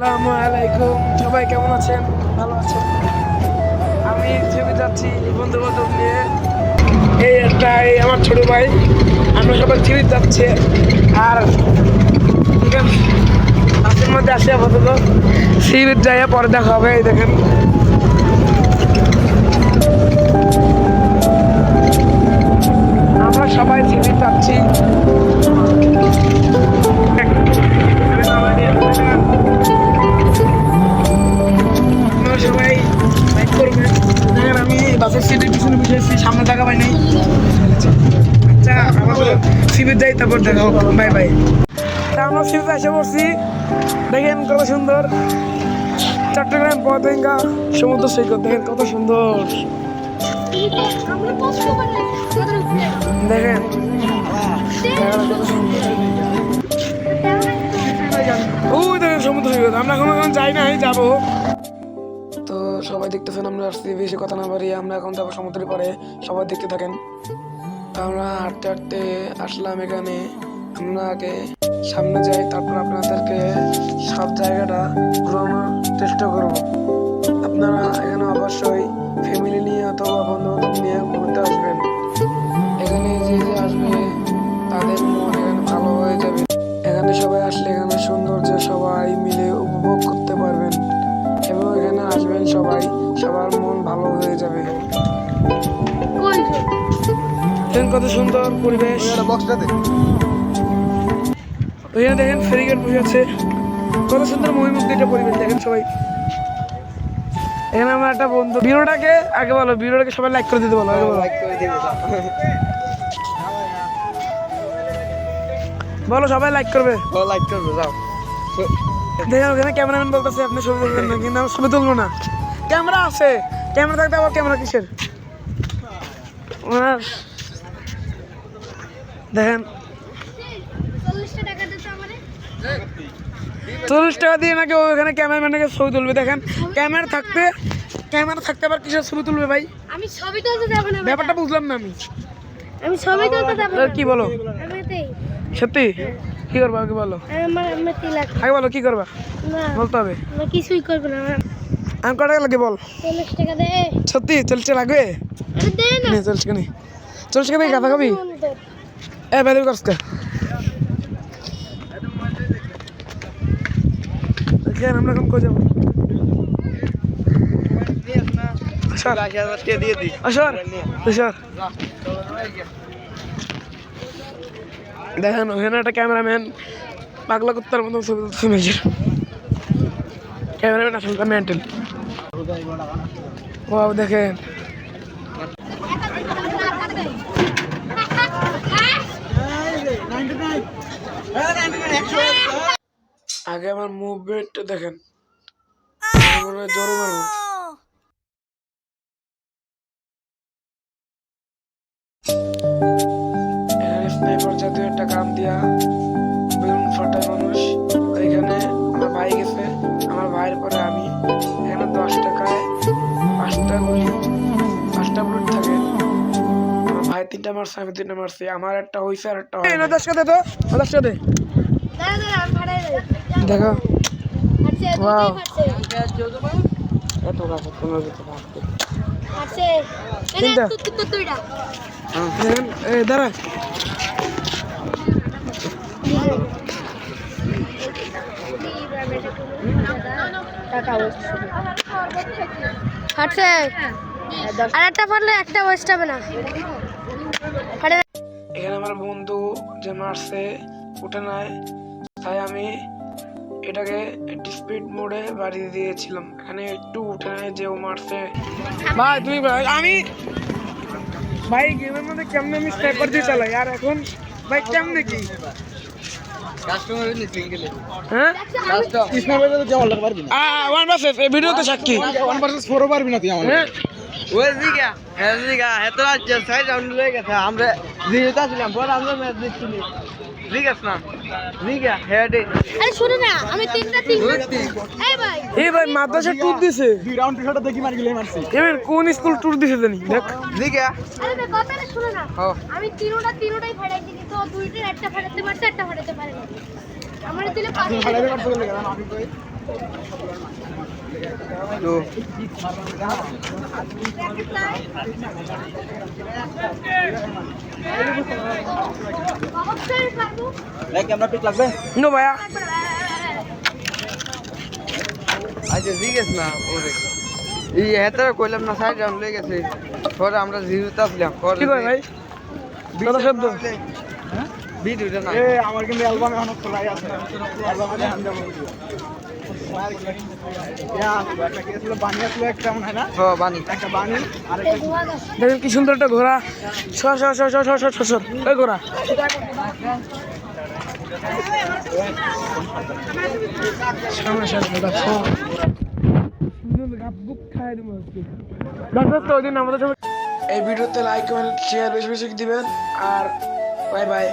আসসালামু আলাইকুম, সবাই কেমন আছেন? ভালো আছেন? আমি ছবি যাচ্ছি বন্ধু বান্ধব নিয়ে। এই আমার ছোট ভাই, আমরা সবাই ছবি যাচ্ছে। আর এখানে বাসের মধ্যে আসে আপাতত, সিবির যাইয়া পরে দেখা হবে। এই দেখেন আমরা সবাই ছবি যাচ্ছি। সবাই বাইক করবেন। দেখেন আমি বাসের সিটের পিছনে বসেছি, সামনে টাকা পাই নাই। আচ্ছা আমাদের সিবির যাই, তারপর দেখা হোক। Bye bye. তা আমরা সিবিতে এসে পড়ছি। দেখেন কত সুন্দর চট্টগ্রাম পতেঙ্গা সমুদ্র সৈকত। দেখেন কত সুন্দর, দেখেন কত সুন্দর। ওই দেখেন সমুদ্র সৈকত। আমরা এখন যাই নাই, যাবো। তো সবাই দেখতেছেন আমরা আসছি, বেশি কথা না বাড়িয়ে আমরা এখন যাবো সমুদ্রের পাড়ে। সবাই দেখতে থাকেন। তা আমরা হাঁটতে হাঁটতে আসলাম এখানে। আমরা আগে সামনে যাই, তারপর আপনাদেরকে সব জায়গাটা ঘোরানোর চেষ্টা করব। আপনারা এখানে অবশ্যই ফ্যামিলি নিয়ে অথবা বন্ধু বান্ধব নিয়ে ঘুরতে আসবেন। এখানে যে যে আসবে তাদের মন এখানে ভালো হয়ে যাবে। এখানে সবাই আসলে এখানে সৌন্দর্য সবাই মিলে উপভোগ করতে পারবেন এবং এখানে আসবেন সবাই, সবার মন ভালো হয়ে যাবে। কত সুন্দর পরিবেশ। ওইখানে দেখেন ফেরিঘাট বসে আছে, কত সুন্দর মহিমুগ্ধ একটা পরিবেশ। দেখেন সবাই, এখানে আমার একটা বন্ধু। ভিডিওটাকে আগে বলো, ভিডিওটাকে সবাই লাইক করে দিতে বলো। আগে বলো, বলো সবাই লাইক করবে। যাও দেখেন ওখানে ক্যামেরাম্যান বলতেছে আপনি ছবি তুলবেন না, কিন্তু আমি ছবি তুলবো না। ক্যামেরা আছে, ক্যামেরা থাকতে আবার ক্যামেরা কিসের? দেখেন 40 টাকা দিয়ে নাকি ওখানে ক্যামেরাম্যানকে ছবি তুলবে। দেখেন ক্যামেরা থাকতে আবার কিসের ছবি তুলবে ভাই? আমি ছবি তুলতে যাব না। ব্যাপারটা বুঝলাম না আমি ছবি তুলতে যাব না। কি বলো? সত্যি কি করবা আগে বলো। আগে বলো কি করবা, বলতে হবে। আমি কিছুই করব না। আমি কত টাকা লাগে বল? 40 টাকা দে। সত্যি 40 টাকা লাগবে? আরে দে না। 40 টাকা নেই। 40 টাকা দিয়ে খাতা খাবি? বেদবি করছে। দেখেন আমরা এখন কই যাবো? দেখেন ওখানে একটা ক্যামেরাম্যান পাগলা কুত্তার মতো ছবি তুলছে। মেজর ক্যামেরাম্যান আসলে মেন্টাল। ও দেখেন আগে আমার মুভমেন্টটা দেখেন, জোরে মারবো। এখানে স্নাইপার জাতীয় একটা গান দিয়া বেলুন ফাটায় মানুষ। এখানে আমার ভাই গেছে, আমার ভাইয়ের পরে আমি। এখানে 10 টাকায় 5টা বুলেট থাকে। আমার ভাই 3টা মারছে, আমি 3টা মারছি। আমার একটা হয়েছে আর একটা হয়। 10 টাকা দে তো, 10 টাকা দে। দেখো ওয়াও, এত রাখো তোমার ভিতরে রাখতে আছে। এনে তুইটা এই দাঁড়া। ফাটছে। আর একটা ফাটলে একটা ওয়েস্ট হবে না। এখানে আমার বন্ধু যে মারছে উঠে নাই, তাই আমি এটাকে স্পিড মোডে বাড়িয়ে দিয়েছিলাম। এখানে একটু উঠে নাই যে ও মারছে। ভাই তুমি আমি ভাই গেমের মধ্যে কেমনে আমি স্নাইপার দিয়ে চালাই, আর এখন ভাই কেমনে কি হ্যাঁ স্নাইপার দিয়ে যাওয়া লাগবে পারবি না। 1 ভার্সেস এই ভিডিওতে সাক্ষী 1 ভার্সেস 4 পারবি না তুই আমার। ওই জিগা হ্যাঁ জিগা হেতরা 6 রাউন্ড হয়ে গেছে। আমরা জিততে ছিলাম, বড় আমরা ম্যাচ জিতছি। জিগাস না জিগা হেডে। আরে শুনো না, আমি তিনটা এই ভাই মাদ্রাসা ট্যুর দিছে। 2 রাউন্ড শটটা দেখি মার গেলে মারছি। এবার কোন স্কুল ট্যুর দিছে জানি দেখ। জিগা আরে ভাই কথাটা শুনো না। আমি তিনটাই ফাটাইছি, কিন্তু দুইটার একটা ফাটাতে পারছে, একটা ফাটাতে পারে না। আমারে দিলে 5 ফাটাতে পারছো বলে আমি কই তো অবশ্যই পারবো। নো ভাইয়া আচ্ছা ঠিক আছে না ওরে এই হেতারা কইলাম না সাইড রাউন্ড লয়ে গেছে পরে আমরা জিরোতে আসলাম পরে কি কয় ভাই দাদা শব্দ ভিডিওটা না আমার কিন্তু অ্যালবামে অনেক খোলাই আছে অ্যালবামে দেখান দেবো বানি আসলো একটা মনে হয় না ও বানি একটা বানি আর এই গোয়া গাছ। দেখেন কি সুন্দর একটা ঘোড়া সর সর সর সর সর সর সর ওই ঘোড়া সামনে সামনে দেখো এই ভিডিওতে লাইক কমেন্ট শেয়ার বেশি বেশি দিবেন আর বাই বাই